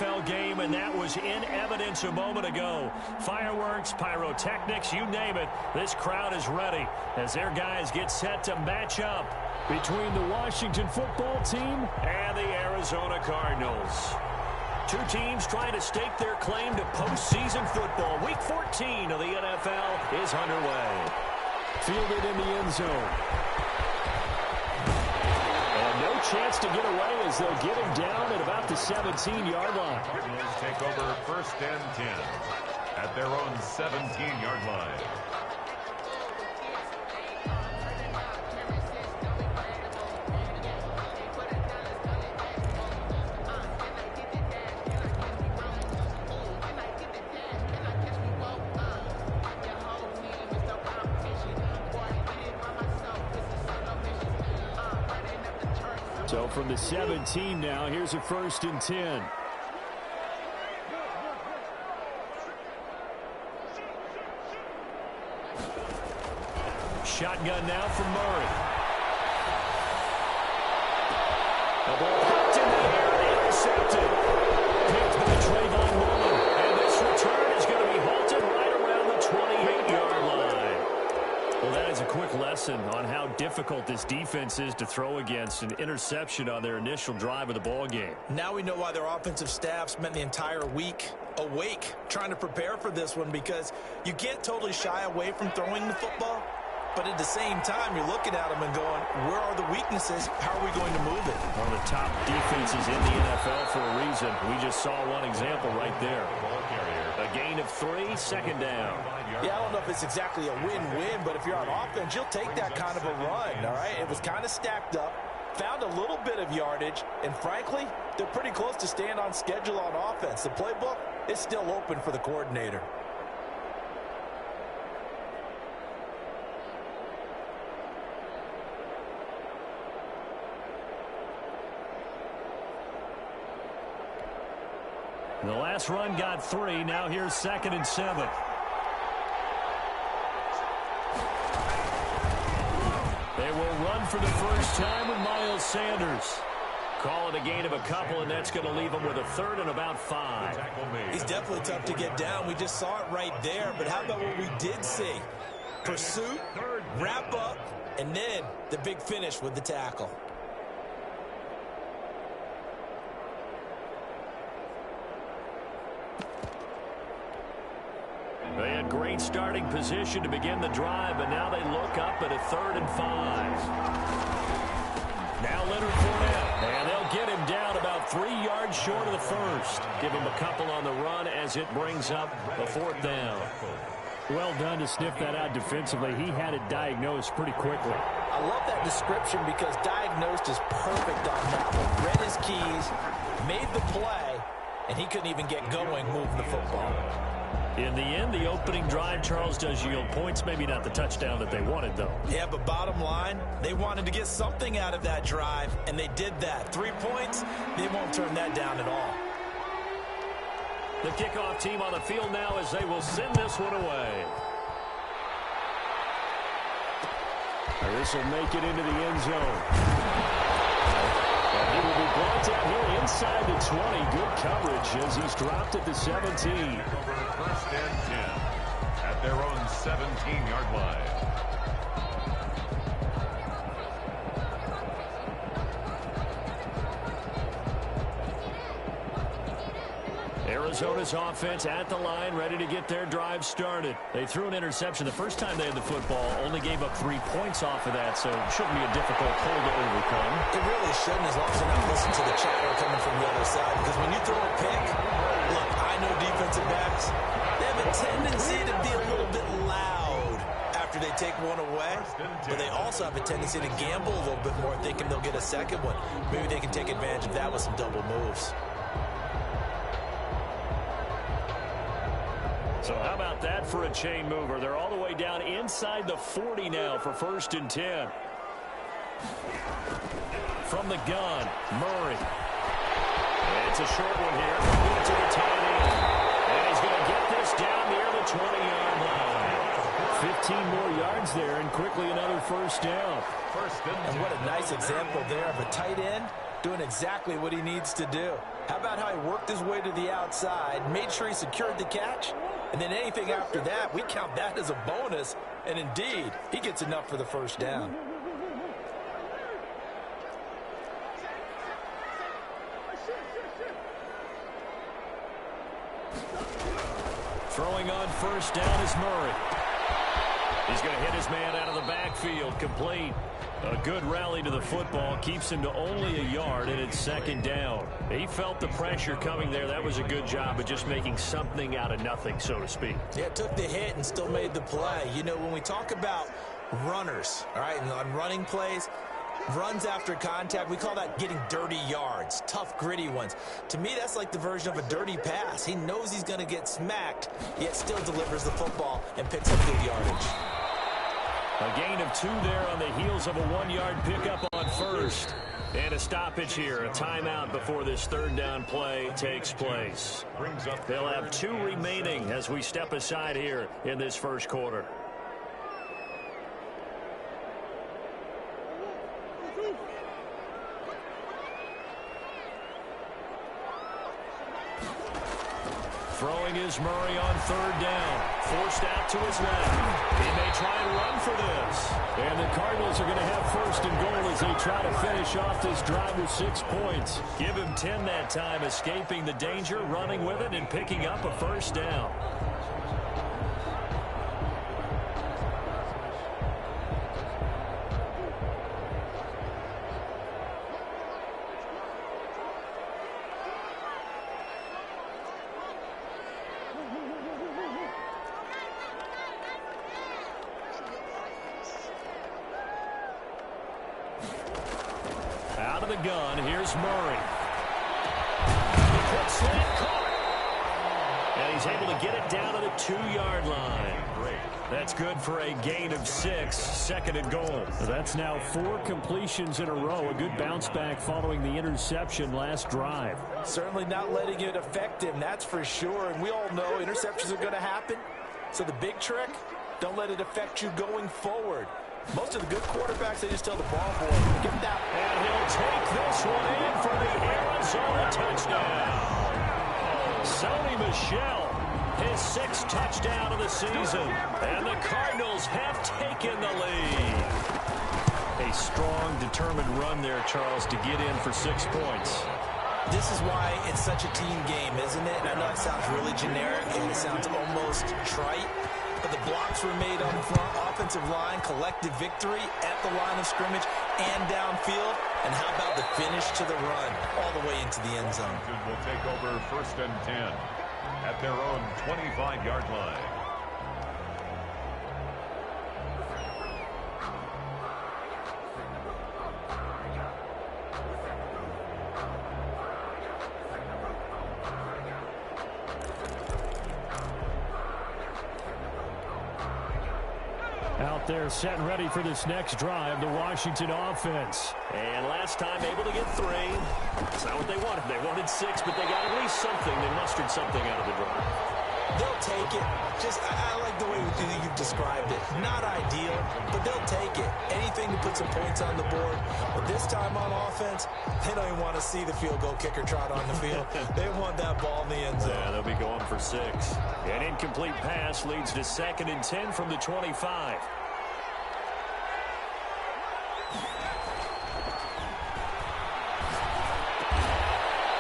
NFL game, and that was in evidence a moment ago. Fireworks, pyrotechnics, you name it. This crowd is ready as their guys get set to match up between the Washington football team and the Arizona Cardinals. Two teams trying to stake their claim to postseason football. Week 14 of the NFL is underway. Fielded in the end zone. And no chance to get away as they'll get him down at about the 17-yard line. Cardinals take over 1st and 10 at their own 17-yard line. So from the 17 now, here's a 1st and 10. Shotgun now from Murray. The ball popped in the air, intercepted. Picked by Trayvon Mullen. And this return is going to be halted right around the 28-yard line. Well, that is a quick lesson on how difficult this defense is to throw against. An interception on their initial drive of the ball game. Now we know why their offensive staff spent the entire week awake trying to prepare for this one, because you can't totally shy away from throwing the football. But at the same time, you're looking at them and going, where are the weaknesses? How are we going to move it? One of the top defenses in the NFL for a reason. We just saw one example right there. A gain of 3, 2nd down. Yeah, I don't know if it's exactly a win-win, but if you're on offense, you'll take that kind of a run, all right? It was kind of stacked up, found a little bit of yardage, and frankly, they're pretty close to staying on schedule on offense. The playbook is still open for the coordinator. The last run got 3. Now here's 2nd and 7. They will run for the first time with Miles Sanders. Call it a gain of a couple, and that's going to leave them with a 3rd and about 5. He's definitely tough to get down. We just saw it right there. But how about what we did see? Pursuit, wrap up, and then the big finish with the tackle. They had great starting position to begin the drive, but now they look up at a 3rd and 5. Now Leonard Fournette, and they'll get him down about 3 yards short of the 1st. Give him a couple on the run as it brings up a 4th down. Well done to sniff that out defensively. He had it diagnosed pretty quickly. I love that description because diagnosed is perfect on that one. Read his keys, made the play, and he couldn't even get going moving the football. In the end, the opening drive, Charles, does yield points. Maybe not the touchdown that they wanted, though. Yeah, but bottom line, they wanted to get something out of that drive, and they did that. 3 points, they won't turn that down at all. The kickoff team on the field now as they will send this one away. This will make it into the end zone. He will be brought down here inside the 20. Good coverage as he's dropped at the 17. 1st and 10 at their own 17-yard line. Arizona's offense at the line, ready to get their drive started. They threw an interception the first time they had the football, only gave up 3 points off of that, so it shouldn't be a difficult hole to overcome. It really shouldn't, as long as you're not listening to the chatter coming from the other side, because when you throw a pick, look, I know defensive backs, they have a tendency to be a little bit loud after they take one away, but they also have a tendency to gamble a little bit more, thinking they'll get a second one. Maybe they can take advantage of that with some double moves. So how about that for a chain mover? They're all the way down inside the 40 now for 1st and 10. From the gun, Murray. And it's a short one here. To the tight end. And he's going to get this down near the 20-yard line. 15 more yards there, and quickly another 1st down. And what a nice example there of a tight end doing exactly what he needs to do. How about how he worked his way to the outside, made sure he secured the catch, and then anything after that, we count that as a bonus. And indeed, he gets enough for the first down. Throwing on first down is Murray. He's going to hit his man out of the backfield, complete. A good rally to the football keeps him to only a yard, and it's second down. He felt the pressure coming there. That was a good job of just making something out of nothing, so to speak. Yeah, took the hit and still made the play. You know, when we talk about runners, all right, and on running plays, runs after contact, we call that getting dirty yards, tough, gritty ones. To me, that's like the version of a dirty pass. He knows he's going to get smacked, yet still delivers the football and picks up good yardage. A gain of 2 there on the heels of a 1-yard pickup on first. And a stoppage here, a timeout before this third down play takes place. They'll have 2 remaining as we step aside here in this first quarter. Throwing is Murray on third down. Forced out to his left. He may try and run for this. And the Cardinals are going to have first and goal as they try to finish off this drive with 6 points. Give him 10 that time, escaping the danger, running with it, and picking up a first down. Out of the gun, here's Murray. Quick slant caught. And he's able to get it down to the 2-yard line. That's good for a gain of 6, second and goal. That's now 4 completions in a row. A good bounce back following the interception last drive. Certainly not letting it affect him, that's for sure. And we all know interceptions are going to happen. So the big trick, don't let it affect you going forward. Most of the good quarterbacks, they just tell the ball boy, get that. And he'll take this one in for the Arizona touchdown. Sony Michel, his 6th touchdown of the season. And the Cardinals have taken the lead. A strong, determined run there, Charles, to get in for 6 points. This is why it's such a team game, isn't it? And I know it sounds really generic and it sounds almost trite. But the blocks were made on the front, offensive line, collective victory at the line of scrimmage and downfield. And how about the finish to the run all the way into the end zone? Will take over first and 10 at their own 25-yard line. Out there set and ready for this next drive, the Washington offense. And last time able to get 3. That's not what they wanted. They wanted 6, but they got at least something. They mustered something out of the drive. They'll take it. I like the way you've described it. Not ideal, but they'll take it. Anything to put some points on the board. But this time on offense, they don't even want to see the field goal kicker trot on the field. They want that ball in the end zone. Yeah, they'll be going for 6. An incomplete pass leads to second and 10 from the 25.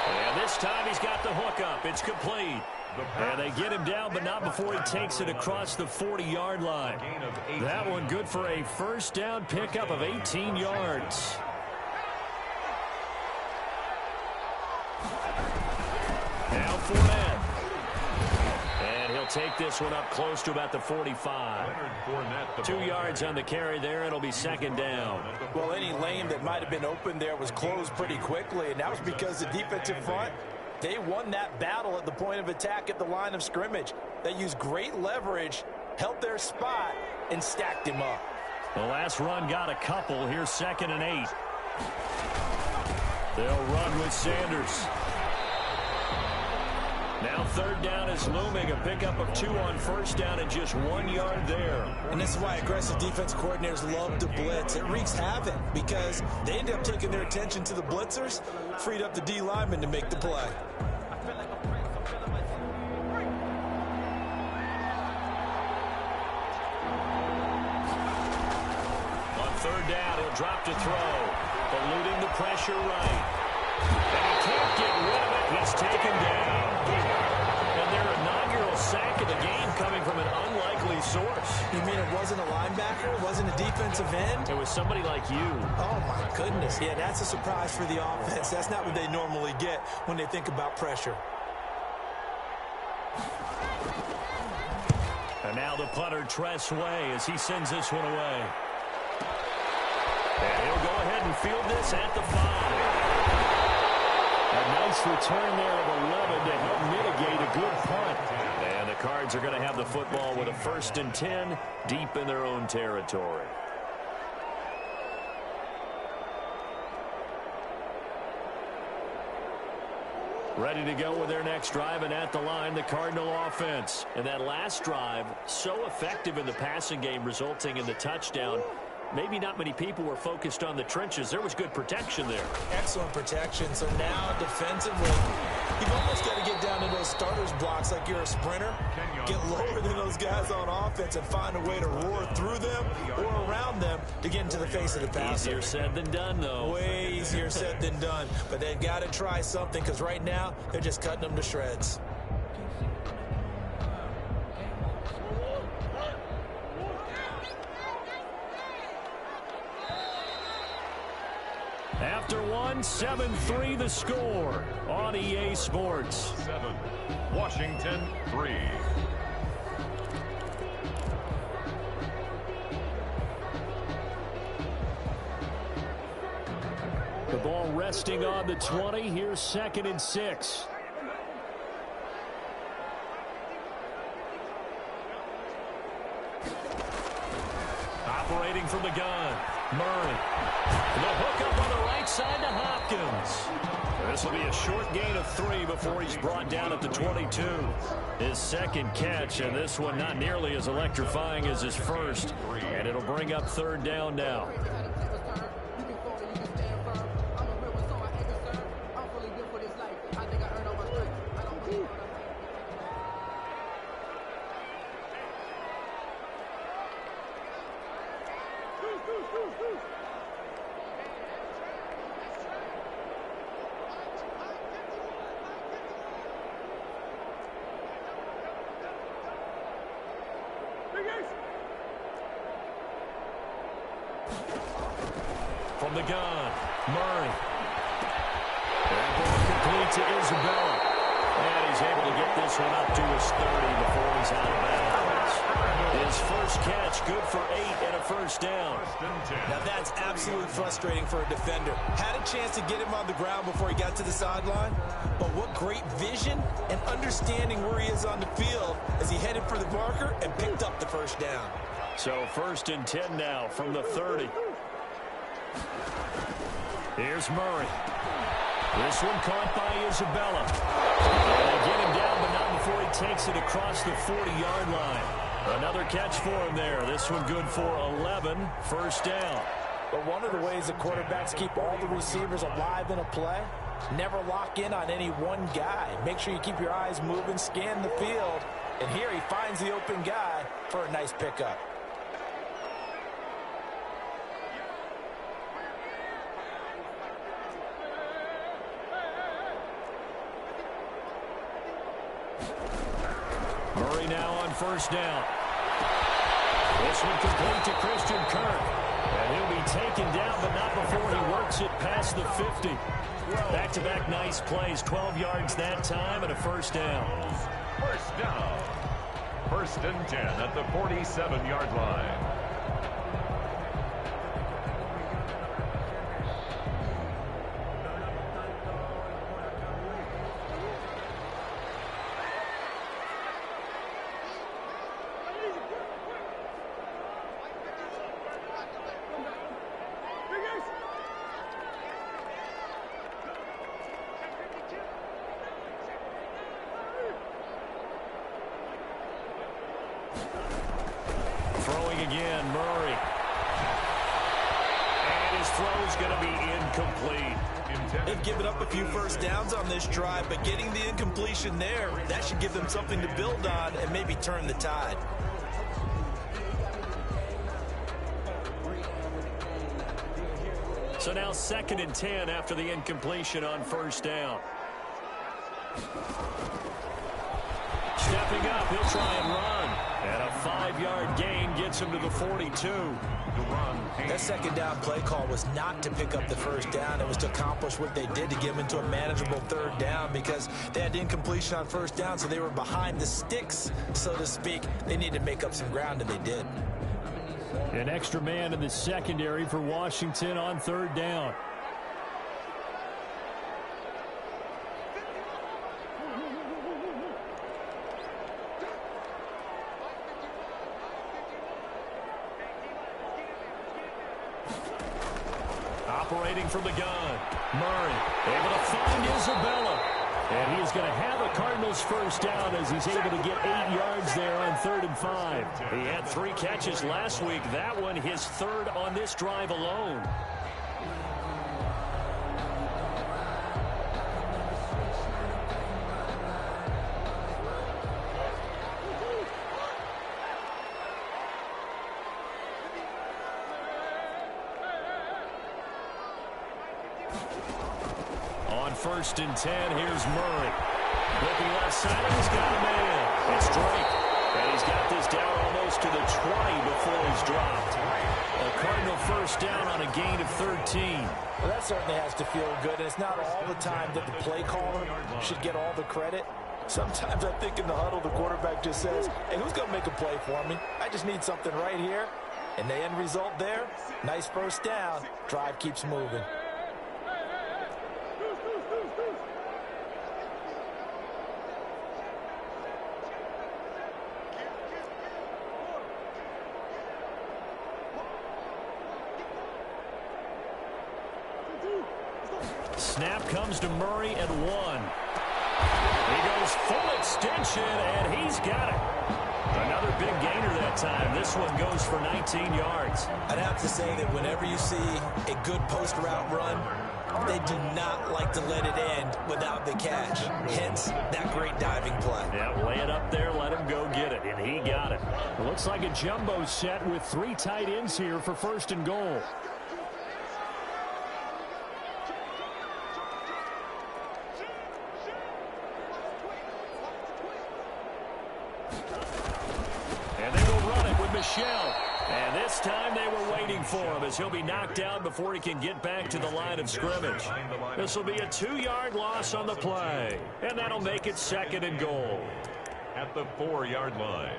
And this time he's got the hook up. It's complete. And they get him down, but not before he takes it across the 40-yard line. That one good for a first down pickup of 18 yards. Now Fournette. And he'll take this one up close to about the 45. 2 yards on the carry there. It'll be second down. Well, any lane that might have been open there was closed pretty quickly, and that was because the defensive front, they won that battle at the point of attack at the line of scrimmage. They used great leverage, held their spot, and stacked him up. The last run got a couple. Here's second and 8. They'll run with Sanders. Now third down is looming. A pickup of 2 on first down and just 1 yard there. And this is why aggressive defense coordinators love to blitz. It wreaks havoc because they end up taking their attention to the blitzers, freed up the D lineman to make the play. On third down, he'll drop to throw. Eluding the pressure right. And he can't get rid of it. He's taken down. And their inaugural sack of the game coming from an unlikely source. You mean it wasn't a linebacker? It wasn't a defensive end? It was somebody like you. Oh, my goodness. Yeah, that's a surprise for the offense. That's not what they normally get when they think about pressure. And now the punter, Tress Way, as he sends this one away. And he'll go ahead and field this at the 5. A nice return there of 11 to help mitigate a good punt. And the Cards are going to have the football with a 1st and 10 deep in their own territory. Ready to go with their next drive, and at the line, the Cardinal offense. And that last drive, so effective in the passing game, resulting in the touchdown. Maybe not many people were focused on the trenches. There was good protection there. Excellent protection. So now, defensively, you've almost got to get down to those starters blocks like you're a sprinter. Get lower than those guys on offense and find a way to roar through them or around them to get into the face of the passer. Easier said than done, though. Way easier said than done. But they've got to try something because right now, they're just cutting them to shreds. After one, 7-3 the score on EA Sports. 7, Washington 3. The ball resting on the 20. Here's 2nd and 6. Operating from the gun, Murray. The hook up on the right side to Hopkins. This will be a short gain of 3 before he's brought down at the 22. His 2nd catch, and this one not nearly as electrifying as his first. And it'll bring up 3rd down now. From the gun, Murray. That ball complete to Isabella. And he's able to get this one up to his 30 before he's out of bounds. His first catch, good for 8 and a 1st down. Now that's absolutely frustrating for a defender. Had a chance to get him on the ground before he got to the sideline, but what great vision and understanding where he is on the field as he headed for the marker and picked up the 1st down. So 1st and 10 now from the 30. Here's Murray. This one caught by Isabella. They get him down, but not before he takes it across the 40-yard line. Another catch for him there. This one good for 11, 1st down. But one of the ways the quarterbacks keep all the receivers alive in a play, never lock in on any one guy. Make sure you keep your eyes moving, scan the field, and here he finds the open guy for a nice pickup. Murray now on 1st down. This one complete to Christian Kirk. And he'll be taken down, but not before he works it past the 50. Back-to-back nice plays, 12 yards that time and a 1st down. 1st down. 1st and 10 at the 47-yard line. Throwing again, Murray. And his throw's going to be incomplete. They've given up a few first downs on this drive, but getting the incompletion there, that should give them something to build on and maybe turn the tide. So now 2nd and 10 after the incompletion on first down. Stepping up, he'll try and run. And a 5-yard gain gets him to the 42. That second down play call was not to pick up the first down. It was to accomplish what they did to get them into a manageable 3rd down because they had incompletion on first down, so they were behind the sticks, so to speak. They needed to make up some ground, and they did. An extra man in the secondary for Washington on 3rd down. Operating from the gun. Murray able to find Isabella. And he's going to have a Cardinals first down as he's able to get 8 yards there on 3rd and 5. He had 3 catches last week. That one his 3rd on this drive alone. On 1st and 10, here's Murray. Looking left side, and he's got a man. It's Drake. And he's got this down almost to the 20 before he's dropped. A Cardinal first down on a gain of 13. Well, that certainly has to feel good. And it's not all the time that the play caller should get all the credit. Sometimes I think in the huddle, the quarterback just says, hey, who's going to make a play for me? I just need something right here. And the end result there, nice first down. Drive keeps moving. Snap comes to Murray at 1. He goes full extension, and he's got it. Another big gainer that time. This one goes for 19 yards. I'd have to say that whenever you see a good post route run, they do not like to let it end without the catch. Hence, that great diving play. Yeah, lay it up there, let him go get it, and he got it. It looks like a jumbo set with 3 tight ends here for 1st and goal. And they will run it with Michel. And this time they were waiting for him as he'll be knocked down before he can get back to the line of scrimmage. This will be a 2-yard loss on the play. And that'll make it 2nd and goal. At the 4-yard line.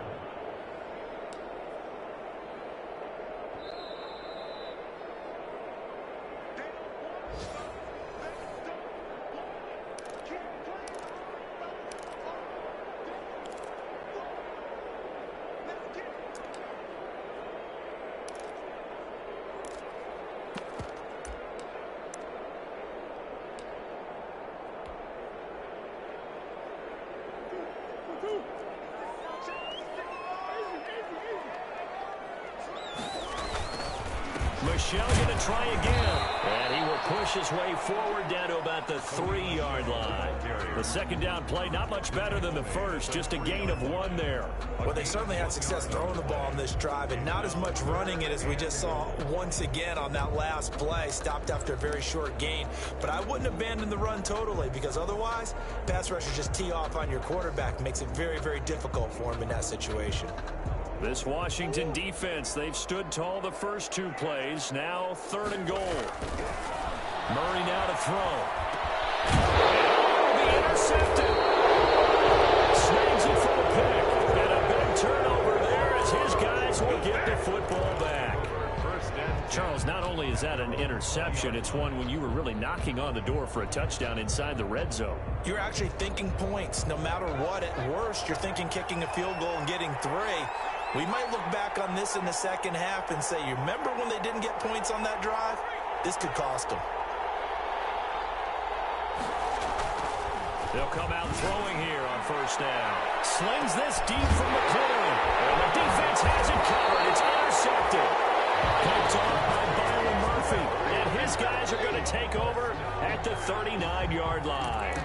Michel going to try again. And he will push his way forward down to about the 3-yard line. The 2nd down play, not much better than the first. Just a gain of 1 there. Well, they certainly had success throwing the ball on this drive, and not as much running it as we just saw once again on that last play. Stopped after a very short gain. But I wouldn't abandon the run totally, because otherwise, pass rushers just tee off on your quarterback. Makes it very, very difficult for him in that situation. This Washington defense, they've stood tall the first 2 plays. Now 3rd and goal. Murray now to throw. And be intercepted. Snags it for the pick. And a big turnover there as his guys will get the football back. Charles, not only is that an interception, it's one when you were really knocking on the door for a touchdown inside the red zone. You're actually thinking points. No matter what, at worst, you're thinking kicking a field goal and getting 3. We might look back on this in the second half and say, you remember when they didn't get points on that drive? This could cost them. They'll come out throwing here on first down. Slings this deep from the corner. And the defense has it covered. It's intercepted. Picked off by Byron Murphy. And his guys are going to take over at the 39-yard line.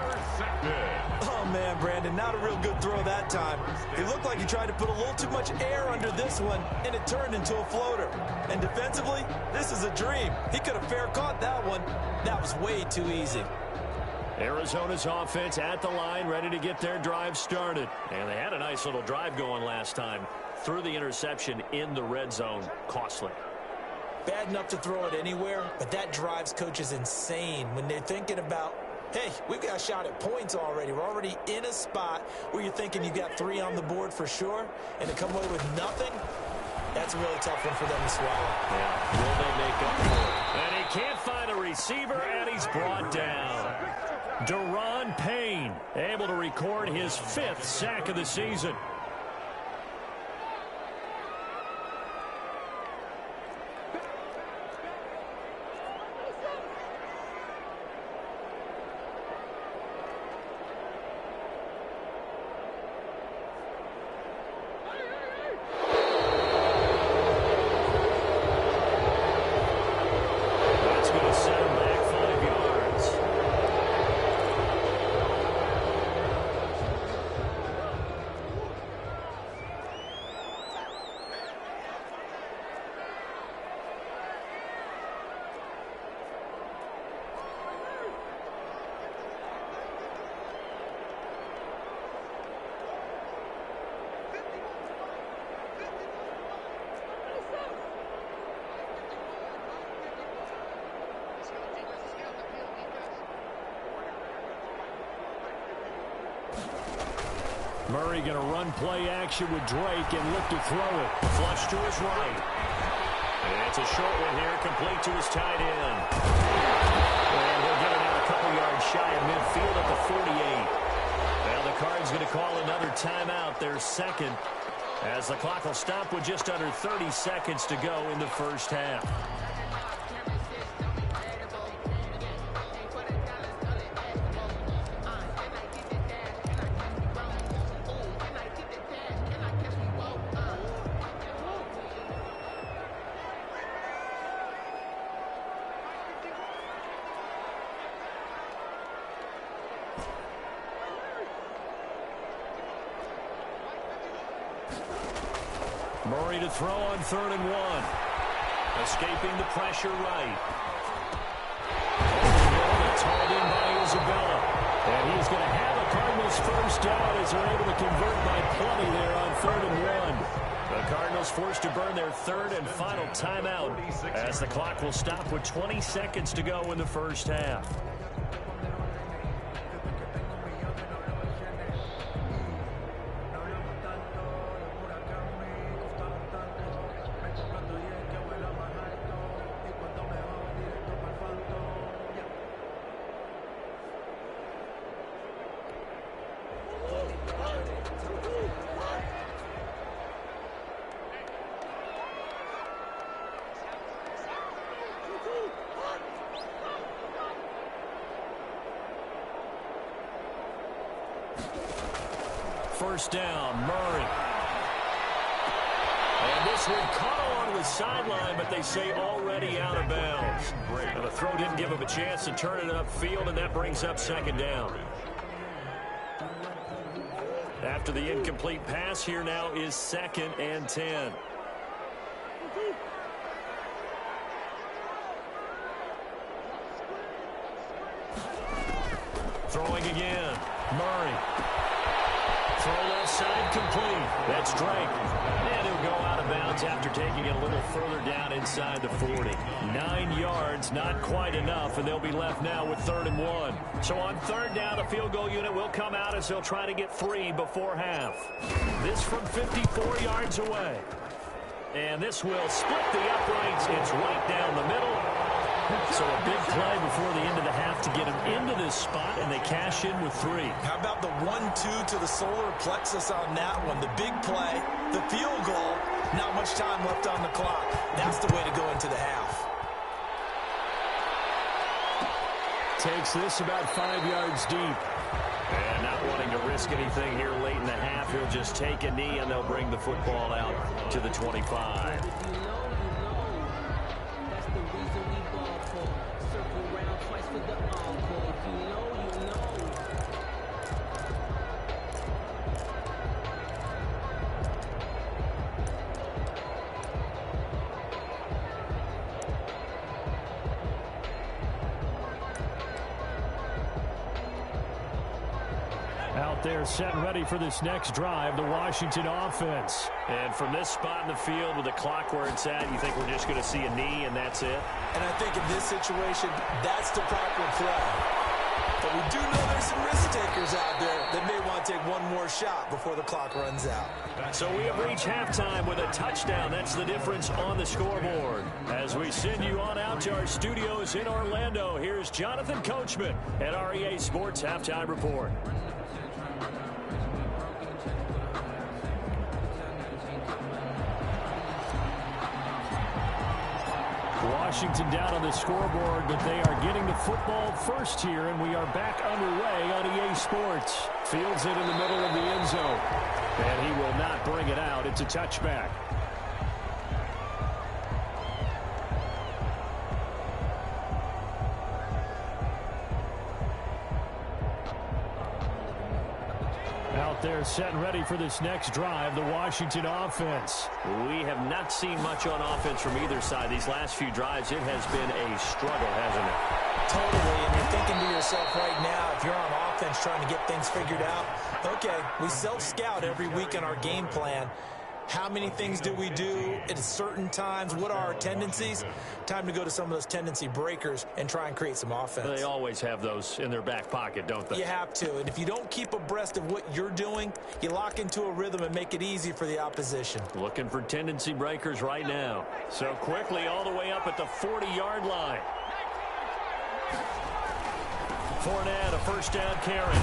Oh, man, Brandon, not a real good throw that time. He looked like he tried to put a little too much air under this one, and it turned into a floater. And defensively, this is a dream. He could have fair caught that one. That was way too easy. Arizona's offense at the line, ready to get their drive started. And they had a nice little drive going last time. Threw the interception in the red zone. Costly. Bad enough to throw it anywhere, but that drives coaches insane when they're thinking about, hey, we've got a shot at points already. We're already in a spot where you're thinking you got 3 on the board for sure, and to come away with nothing, that's a really tough one for them to swallow. Yeah, will they make up for it? And he can't find a receiver, and he's brought down. Deron Payne able to record his 5th sack of the season. Murray going to run play action with Drake and look to throw it. Flush to his right. And it's a short one here, complete to his tight end. And he'll get it out a couple yards shy of midfield at the 48. Now the Cards going to call another timeout, their second, as the clock will stop with just under 30 seconds to go in the first half. Murray to throw on 3rd and 1. Escaping the pressure right. Told in by Isabella. And he's going to have a Cardinals first down as they're able to convert by plenty there on 3rd and 1. The Cardinals forced to burn their 3rd and final timeout as the clock will stop with 20 seconds to go in the first half. First down, Murray. And this one caught along the sideline, but they say already out of bounds. And the throw didn't give him a chance to turn it upfield, and that brings up 2nd down. After the incomplete pass, here now is 2nd and 10. Throwing again, Murray. Throw left side complete. That's Drake. And he'll go out of bounds after taking it a little further down inside the 40. 9 yards, not quite enough, and they'll be left now with 3rd and 1. So on 3rd down, the field goal unit will come out as they'll try to get 3 before half. This from 54 yards away. And this will split the uprights. It's right down the middle. So a big play before the end of the half to get them into this spot, and they cash in with 3. How about the 1-2 to the solar plexus on that one? The big play, the field goal, not much time left on the clock. That's the way to go into the half. Takes this about 5 yards deep. And not wanting to risk anything here late in the half, he'll just take a knee and they'll bring the football out to the 25. Out there set and ready for this next drive, the Washington offense. And from this spot in the field with the clock where it's at, you think we're just going to see a knee and that's it? And I think in this situation, that's the proper play. But we do know there's some risk takers out there that may want to take one more shot before the clock runs out. So we have reached halftime with a touchdown. That's the difference on the scoreboard. As we send you on out to our studios in Orlando, here's Jonathan Coachman at REA Sports Halftime Report. Washington down on the scoreboard, but they are getting the football first here, and we are back underway on EA Sports. Fields it in the middle of the end zone, and he will not bring it out. It's a touchback. Out there set and ready for this next drive, the Washington offense. We have not seen much on offense from either side. These last few drives, it has been a struggle, hasn't it? Totally, and you're thinking to yourself right now, if you're on offense trying to get things figured out, okay, we self-scout every week on our game plan. How many things do we do at certain times? What are our tendencies? Time to go to some of those tendency breakers and try and create some offense. They always have those in their back pocket, don't they? You have to, and if you don't keep abreast of what you're doing, you lock into a rhythm and make it easy for the opposition. Looking for tendency breakers right now. So quickly all the way up at the 40-yard line. Fournette, a first down carry.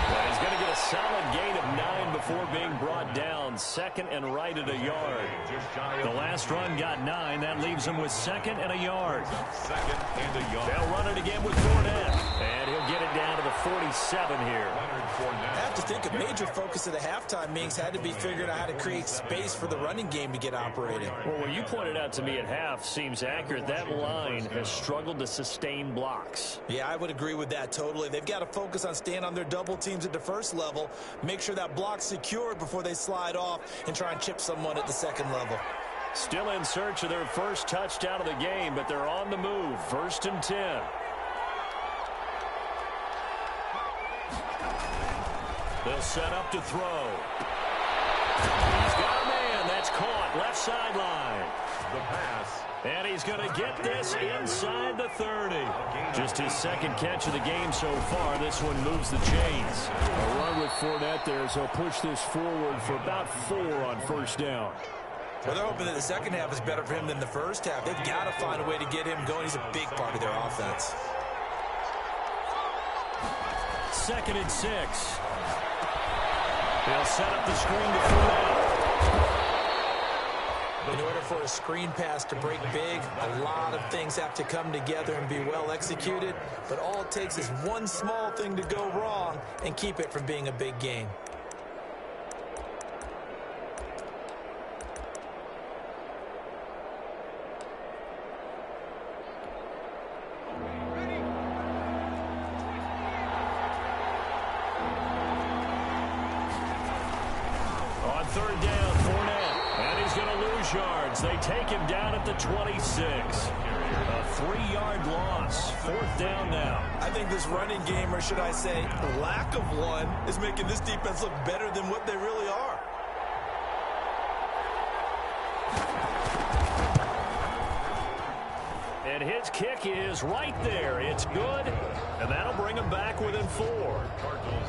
Well, he's going to get a solid gain of 9 before being brought down. Second and right at a yard. The last run got 9. That leaves him with second and a yard. Second and a yard. They'll run it again with Fournette. And he'll get it down to the 47 here. I have to think a major focus of the halftime meetings had to be figuring out how to create space for the running game to get operating. Well, what you pointed out to me at half seems accurate. That line has struggled to sustain blocks. Yeah, I would agree with that totally. They've got to focus on staying on their double teams at the first level, make sure that block's secured before they slide off and try and chip someone at the second level. Still in search of their first touchdown of the game, but they're on the move. First and 10. They'll set up to throw. He's got a man. That's caught. Left sideline. The pass. And he's going to get this inside the 30. Just his second catch of the game so far. This one moves the chains. A run with Fournette there, so he'll push this forward for about 4 on first down. Well, they're hoping that the second half is better for him than the first half. They've got to find a way to get him going. He's a big part of their offense. Second and 6. They'll set up the screen to Fournette. In order for a screen pass to break big, a lot of things have to come together and be well executed. But all it takes is one small thing to go wrong and keep it from being a big gain. On third down, Fournette. And he's going to lose yards. They take him down at the 26. A 3-yard loss. Fourth down now. I think this running game, or should I say lack of one, is making this defense look better than what they really are. And his kick is right there. It's good, and that'll bring him back within 4.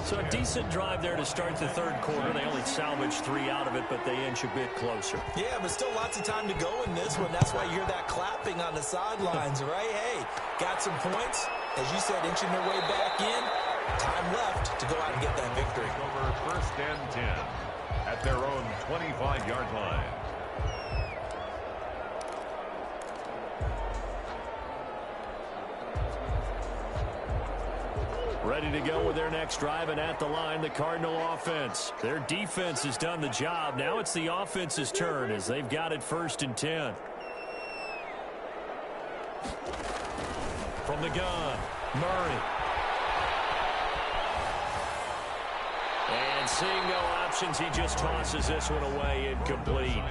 So a decent drive there to start the third quarter. They only salvaged 3 out of it, but they inch a bit closer. Yeah, but still lots of time to go in this one. That's why you hear that clapping on the sidelines, right? Hey, got some points. As you said, inching their way back in. Time left to go out and get that victory. Over first and 10 at their own 25-yard line. Ready to go with their next drive, and at the line, the Cardinal offense. Their defense has done the job. Now it's the offense's turn as they've got it 1st and 10. From the gun, Murray. And seeing no options, he just tosses this one away incomplete.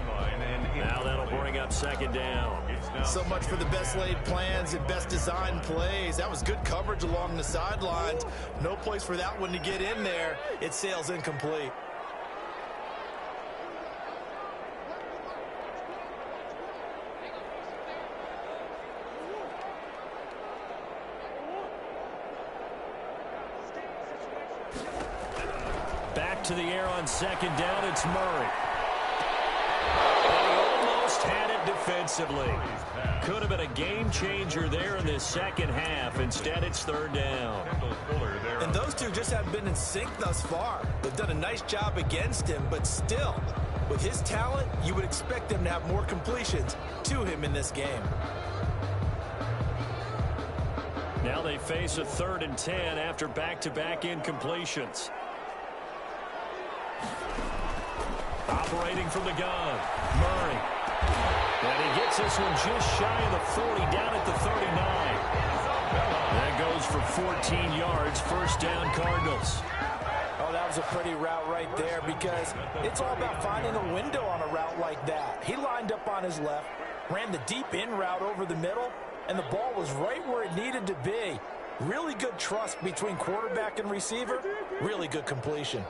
Now that'll bring up 2nd down. So much for the best laid plans and best designed plays. That was good coverage along the sidelines. No place for that one to get in there. It sails incomplete. Back to the air on 2nd down, it's Murray. And he almost had it defensively. Could have been a game changer there in this 2nd half. Instead, it's 3rd down. And those two just haven't been in sync thus far. They've done a nice job against him, but still, with his talent, you would expect him to have more completions to him in this game. Now they face a 3rd and 10 after back-to-back incompletions. Operating from the gun, Murray. And he gets this one just shy of the 40, down at the 39. That goes for 14 yards, 1st down Cardinals. Oh, that was a pretty route right there because it's all about finding a window on a route like that. He lined up on his left, ran the deep in route over the middle, and the ball was right where it needed to be. Really good trust between quarterback and receiver. Really good completion.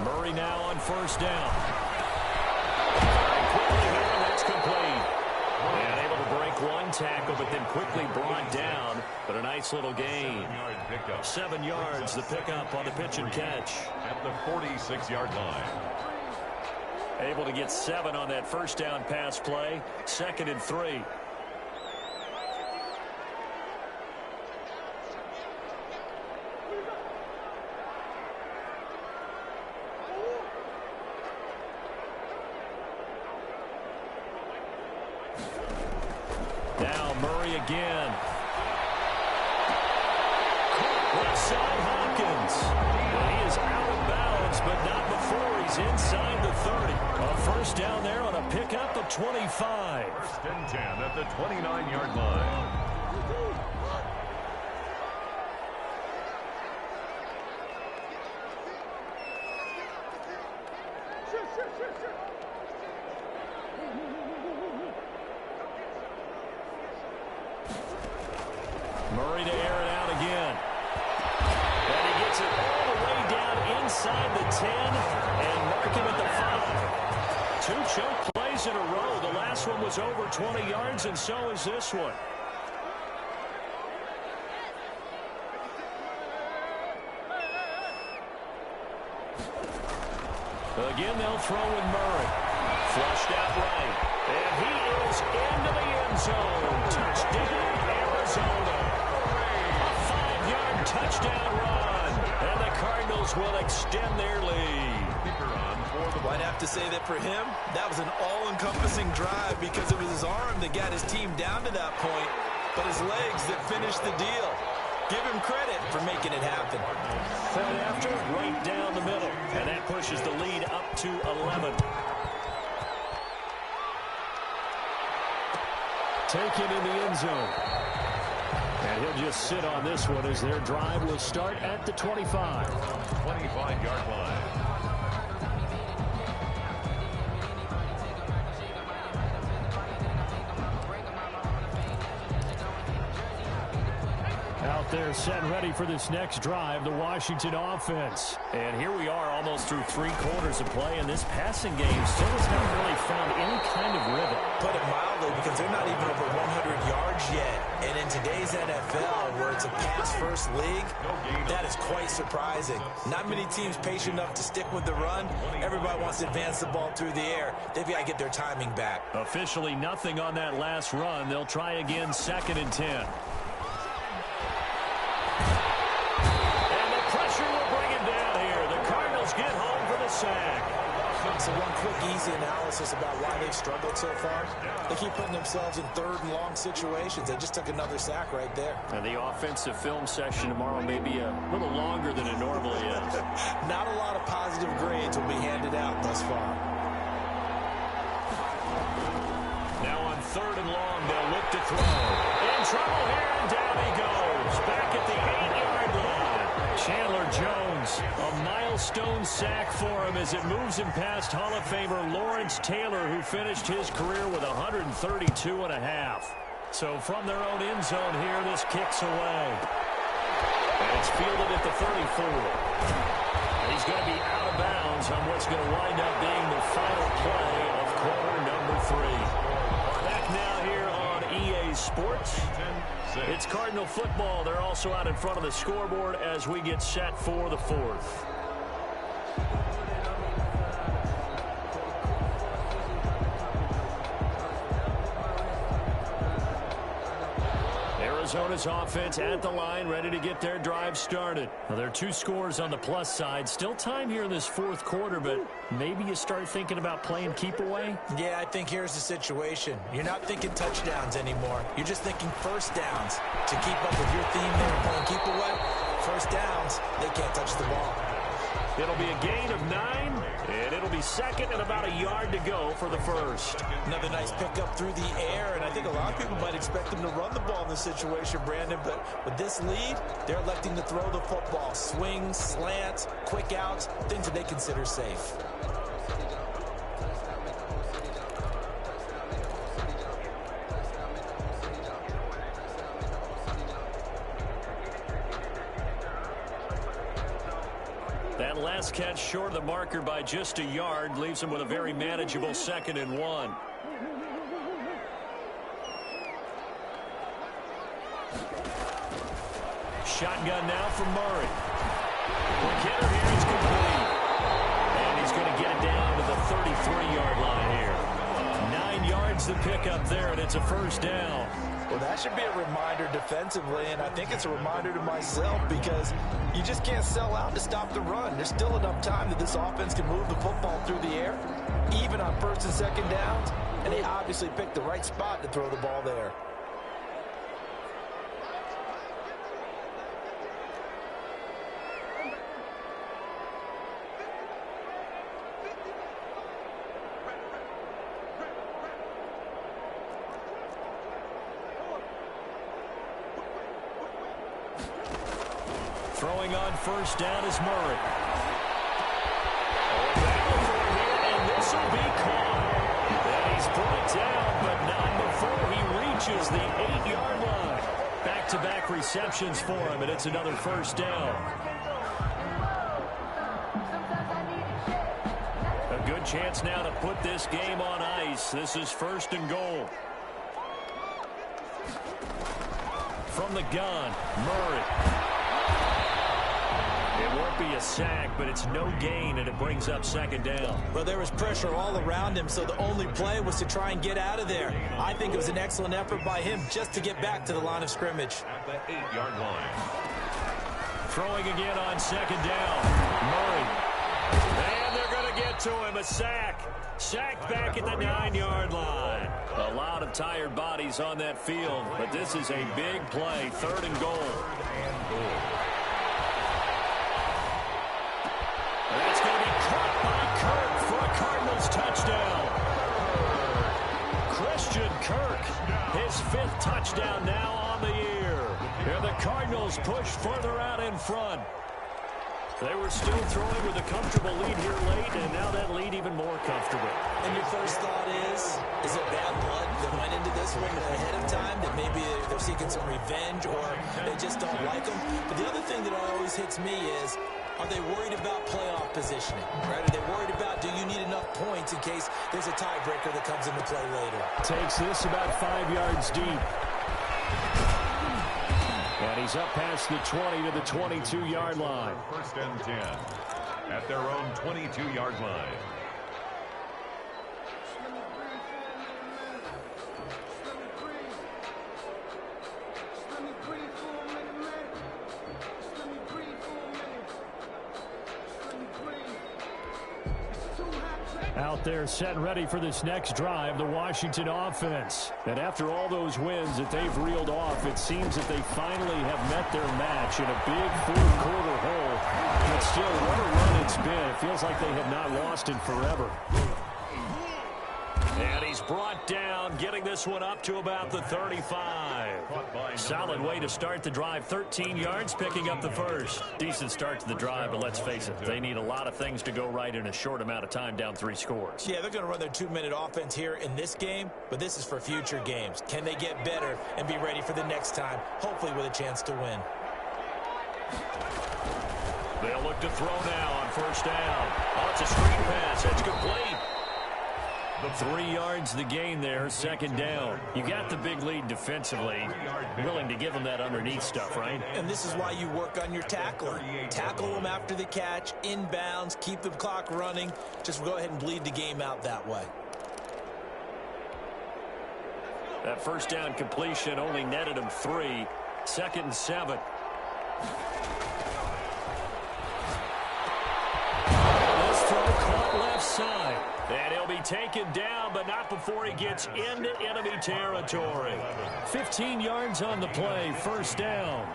Murray now on 1st down. Quickly here, and that's complete. And able to break one tackle, but then quickly brought down. But a nice little gain. 7 yards, the pickup on the pitch and catch. At the 46-yard line. Able to get 7 on that 1st down pass play. 2nd and 3. Now Murray again. Left side Hopkins. And he is out of bounds, but not before he's inside the 30. A 1st down there on a pickup of 25. 1st and 10 at the 29-yard line. Murray to air it out again. And he gets it all the way down inside the 10 and mark him at the 5. 2 choke plays in a row. The last one was over 20 yards, and so is this one. Again, they'll throw with Murray. Flushed out right. And he is into the end zone. Touchdown, Arizona. A 5-yard touchdown run. And the Cardinals will extend their lead. I'd have to say that for him, that was an all-encompassing drive because it was his arm that got his team down to that point, but his legs that finished the deal. Give him credit for making it happen. Third after, right down the middle. And that pushes the lead up to 11. Taken in the end zone. And he'll just sit on this one as their drive will start at the 25. 25-yard line. Out there set and ready for this next drive, the Washington offense. And here we are almost through 3 quarters of play, and this passing game still has not really found any kind of rhythm. Put it mildly, because they're not even over 100 yards yet. And in today's NFL, where it's a pass-first league, that is quite surprising. Not many teams patient enough to stick with the run. Everybody wants to advance the ball through the air. They've got to get their timing back. Officially nothing on that last run. They'll try again, 2nd and 10. Get home for the sack. So one quick, easy analysis about why they've struggled so far. They keep putting themselves in third and long situations. They just took another sack right there. And the offensive film session tomorrow may be a little longer than it normally is. Not a lot of positive grades will be handed out thus far. Now on third and long, they'll look to throw. In trouble here, and down he goes. Back at the 8-yard line. Chandler Jones, a milestone sack for him as it moves him past Hall of Famer Lawrence Taylor, who finished his career with 132.5. So from their own end zone here, this kicks away. And it's fielded at the 34. He's going to be out of bounds on what's going to wind up being the final play of quarter number 3. Back now here on EA Sports. It's Cardinal football. They're also out in front of the scoreboard as we get set for the 4th. Arizona's offense at the line, ready to get their drive started. Now, there are 2 scores on the plus side. Still time here in this 4th quarter, but maybe you start thinking about playing keep away? Yeah, I think here's the situation. You're not thinking touchdowns anymore. You're just thinking first downs. To keep up with your theme there, playing keep away, first downs, they can't touch the ball. It'll be a gain of 9, and it'll be second and about a yard to go for the first. Another nice pickup through the air, and I think a lot of people might expect them to run the ball in this situation, Brandon, but with this lead, they're electing to throw the football. Swings, slants, quick outs, things that they consider safe. That last catch short of the marker by just a yard leaves him with a very manageable 2nd and 1. Shotgun now from Murray. Quick hitter here, it's complete. And he's going to get it down to the 33-yard line here. 9 yards to pick up there, and it's a first down. Well, that should be a reminder defensively, and I think it's a reminder to myself because you just can't sell out to stop the run. There's still enough time that this offense can move the football through the air, even on 1st and 2nd downs, and they obviously picked the right spot to throw the ball there. Throwing on first down is Murray. Oh, battle for it here, and this will be caught. And he's put it down, but not before he reaches the 8-yard line. Back-to-back receptions for him, and it's another first down. A good chance now to put this game on ice. This is 1st and goal. From the gun, Murray. It won't be a sack, but it's no gain, and it brings up 2nd down. Well, there was pressure all around him, so the only play was to try and get out of there. I think it was an excellent effort by him just to get back to the line of scrimmage. At the 8-yard line. Throwing again on 2nd down. Murray. And they're going to get to him. A sack. Sacked back at the 9-yard line. A lot of tired bodies on that field, but this is a big play. 3rd and goal. That's going to be caught by Kirk for a Cardinals touchdown. Christian Kirk, his 5th touchdown now on the year. And the Cardinals push further out in front. They were still throwing with a comfortable lead here late, and now that lead even more comfortable. And your first thought is it bad blood that went into this one ahead of time, that maybe they're seeking some revenge or they just don't like them? But the other thing that always hits me is, are they worried about playoff positioning, right? Are they worried about, do you need enough points in case there's a tiebreaker that comes into play later? Takes this about 5 yards deep. And he's up past the 20 to the 22-yard line. 1st and 10 at their own 22-yard line. Out there set and ready for this next drive, the Washington offense. And after all those wins that they've reeled off, it seems that they finally have met their match in a big fourth-quarter hole. But still, what a run it's been. It feels like they have not lost in forever. And he's brought down, getting this one up to about the 35. Solid way to start the drive. 13 yards, picking up the first. Decent start to the drive, but let's face it, they need a lot of things to go right in a short amount of time, down 3 scores. Yeah, they're going to run their 2-minute offense here in this game, but this is for future games. Can they get better and be ready for the next time, hopefully with a chance to win? They'll look to throw now on first down. Oh, it's a screen pass. It's complete. 3 yards the gain there, second down. You got the big lead defensively. Willing to give them that underneath stuff, right? And this is why you work on your tackling. Tackle them after the catch, inbounds, keep the clock running. Just go ahead and bleed the game out that way. That first down completion only netted him 3. 2nd and 7. This throw caught left side. And he'll be taken down, but not before he gets into enemy territory. 15 yards on the play, first down.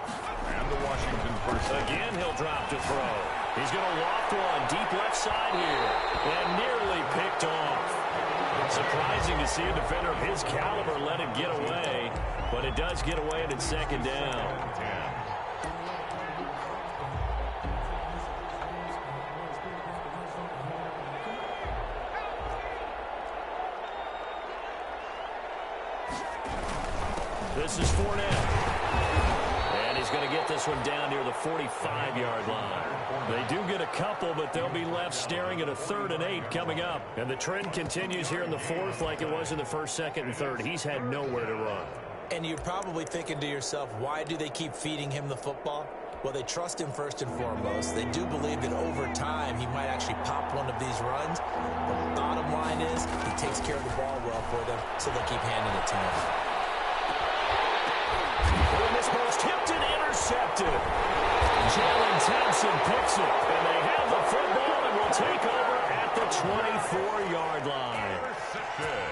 And the Washington first. Again, he'll drop to throw. He's going to loft one deep left side here. And nearly picked off. Surprising to see a defender of his caliber let it get away. But it does get away, and it's second down. This is Fournette. And he's going to get this one down near the 45-yard line. They do get a couple, but they'll be left staring at a 3rd and 8 coming up. And the trend continues here in the 4th like it was in the 1st, 2nd, and 3rd. He's had nowhere to run. And you're probably thinking to yourself, why do they keep feeding him the football? Well, they trust him first and foremost. They do believe that over time he might actually pop one of these runs. But the bottom line is he takes care of the ball well for them, so they'll keep handing it to him. This ball's tipped and intercepted. Jalen Thompson picks it, and they have the football and will take over at the 24-yard line.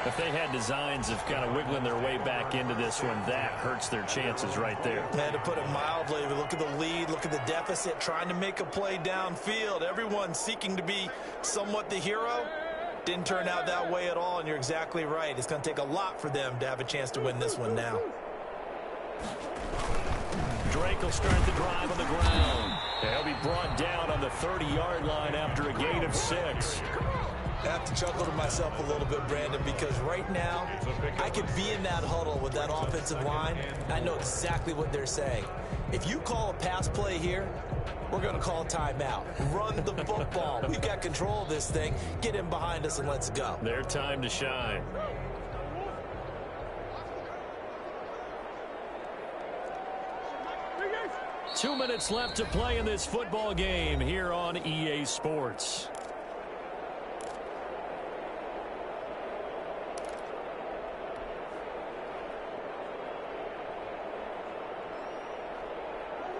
If they had designs of kind of wiggling their way back into this one, that hurts their chances right there. And to put it mildly, look at the lead, look at the deficit, trying to make a play downfield. Everyone seeking to be somewhat the hero. Didn't turn out that way at all, and you're exactly right. It's going to take a lot for them to have a chance to win this one now. Drake will start the drive on the ground. He'll be brought down on the 30-yard line after a gain of 6. I have to chuckle to myself a little bit, Brandon, because right now I could be in that huddle with that offensive line, and I know exactly what they're saying. If you call a pass play here, we're going to call timeout. Run the football. We've got control of this thing. Get in behind us and let's go. Their time to shine. Two minutes left to play in this football game here on EA Sports.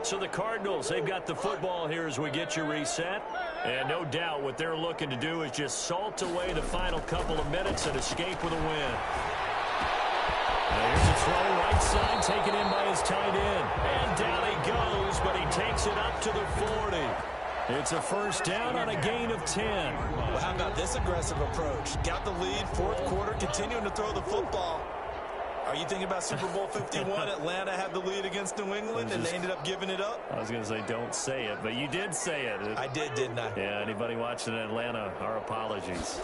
So the Cardinals, they've got the football here as we get you reset. And no doubt what they're looking to do is just salt away the final couple of minutes and escape with a win. Here's a throw right side, taken in by his tight end. And down he goes, but he takes it up to the 40. It's a first down on a gain of 10. Well, how about this aggressive approach? Got the lead, 4th quarter, continuing to throw the football. Are you thinking about Super Bowl 51? Atlanta had the lead against New England, and they ended up giving it up? I was going to say don't say it, but you did say it. I did, didn't I? Yeah, anybody watching Atlanta, our apologies.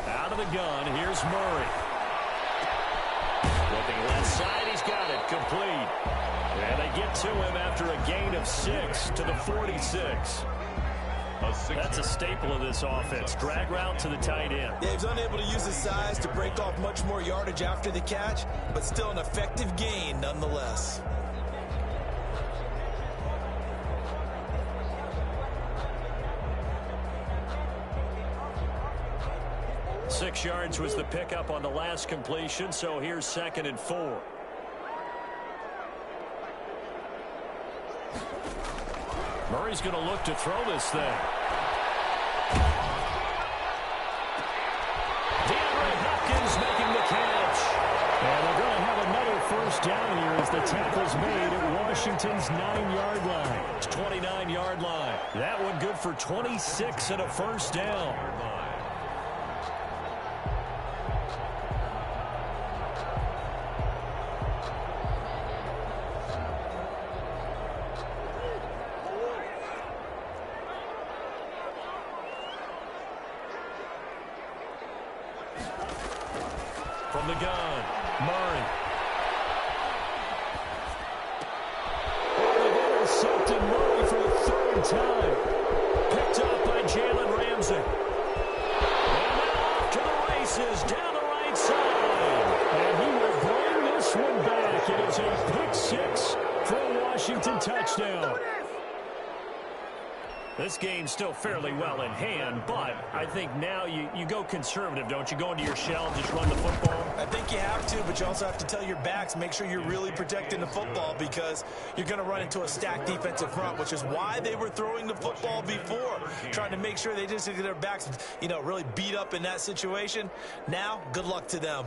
Out of the gun, here's Murray. Looking left side, he's got it, complete. And they get to him after a gain of 6 to the 46. That's a staple of this offense. Drag route to the tight end. Yeah, he's unable to use his size to break off much more yardage after the catch, but still an effective gain nonetheless. Six yards was the pickup on the last completion, so here's 2nd and 4. Murray's going to look to throw this thing. down here as the tackle's made at Washington's 9-yard line. 29-yard line. That one good for 26 and a first down. From the gun, Murray. Intercepted Murray for the third time. Picked up by Jalen Ramsey. And now off to the races down the right side. And he will bring this one back. It is a pick six for a Washington touchdown. This game's still fairly well in hand, but I think now you go conservative, don't you? Go into your shell and just run the football? I think you have to, but you also have to tell your backs, make sure you're really protecting the football because you're going to run into a stacked defensive front, which is why they were throwing the football before, trying to make sure they just get their backs, really beat up in that situation. Now, good luck to them.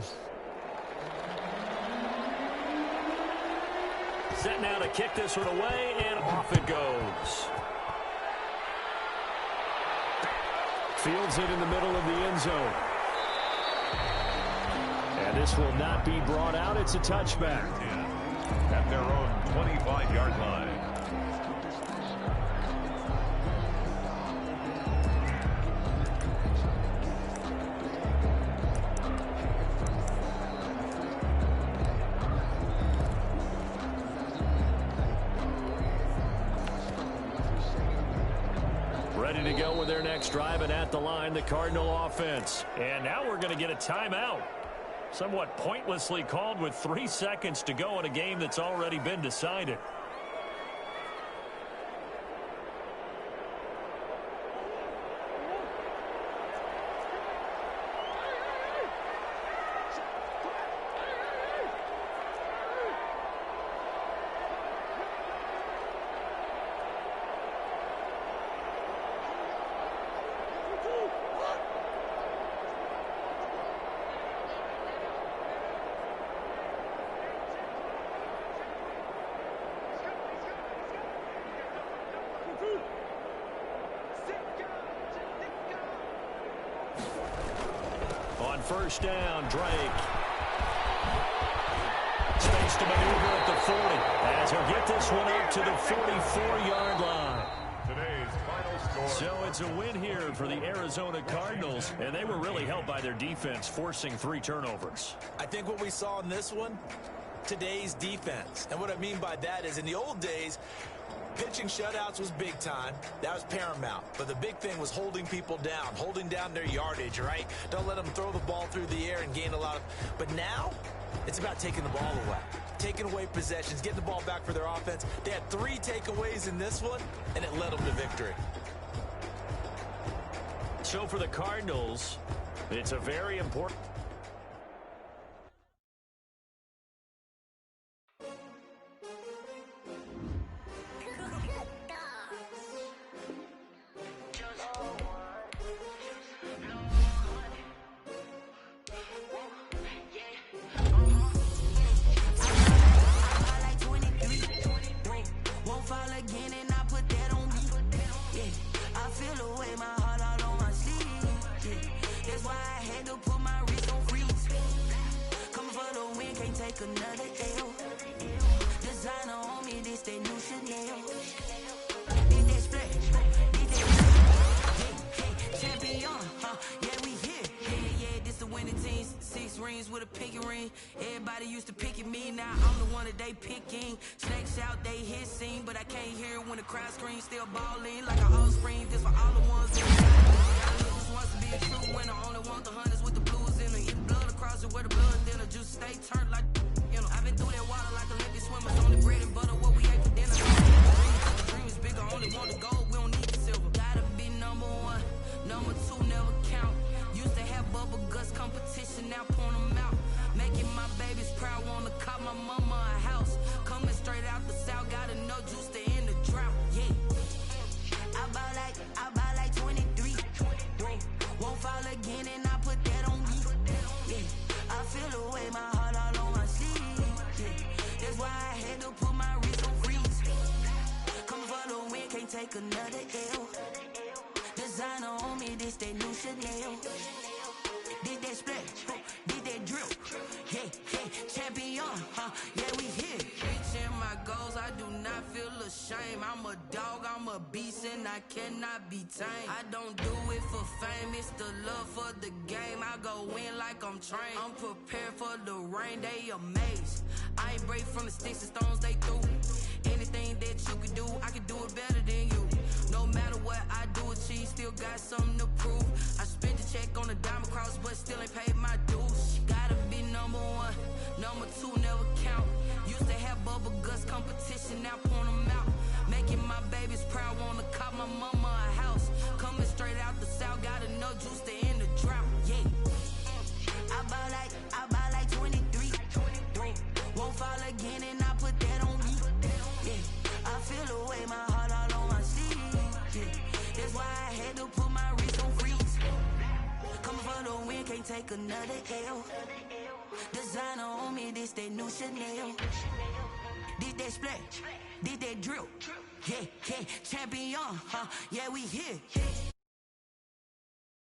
Set now to kick this one away, and off it goes. Fields it in the middle of the end zone. And this will not be brought out. It's a touchback. At their own 25-yard line. Ready to go with their next drive, and at the line, the Cardinal offense. And now we're going to get a timeout. Somewhat pointlessly called with 3 seconds to go in a game that's already been decided. First down, Drake. Space to maneuver at the 40. As he'll get this one out to the 44-yard line. Today's final score. So it's a win here for the Arizona Cardinals, and they were really helped by their defense, forcing 3 turnovers. I think what we saw in this one, today's defense. And what I mean by that is in the old days, pitching shutouts was big time. That was paramount. But the big thing was holding people down, holding down their yardage, right? Don't let them throw the ball through the air and gain a lot of... But now, it's about taking the ball away. Taking away possessions, getting the ball back for their offense. They had 3 takeaways in this one, and it led them to victory. So for the Cardinals, it's a very important... With a pinky ring, everybody used to pick at me. Now I'm the one that they picking. Snakes out, they hissing, but I can't hear it when the crowd screams. Still balling like an offspring. This for all the ones that gotta lose wants to be a true winner. Only want the hunters with the blues in her. Eating blood across it where the blood thinner. Juice stay turned like I've been through that water like Olympic swimmers. Only bread and butter, what we ate for dinner. The dream is bigger, only want the gold. We don't need the silver. Gotta be number 1, number 2 never count. Used to have bubble guts competition, now point them out. Making my babies proud, wanna cop my mama a house. Coming straight out the south, gotta know juice to end the drought. Yeah, I buy like 23. Won't fall again, and I put that on me. Yeah, I feel the way my heart all on my sleeve. Yeah, take another L. Designer on me, this that new Chanel. Did that splash, did that drip. Yeah, champion, yeah, we here. Reaching my goals, I do not feel ashamed. I'm a dog, I'm a beast, and I cannot be tamed. I don't do it for fame, it's the love for the game. I go in like I'm trained. I'm prepared for the rain, they amazed. I ain't break from the sticks and stones they threw. Anything that you can do, I can do it better than you. No matter what I do, achieve, still got something to prove. I spent the check on the diamond cross, but still ain't paid my dues. Gotta be number one, number two never count. Used to have bubble guts competition, now point them out. Making my babies proud, wanna cop my mama a house. Coming straight out the south, got enough juice to end the drought. Yeah, I buy like 23. Won't fall again, and I put that on me. Yeah, I feel the way, my heart all on my sleeve. Yeah, that's why I had to put my wrist on freeze. Coming for the win, can't take another L. Designer on me, this that new Chanel. Did that splash, did that drip. Yeah, champion, yeah, we here.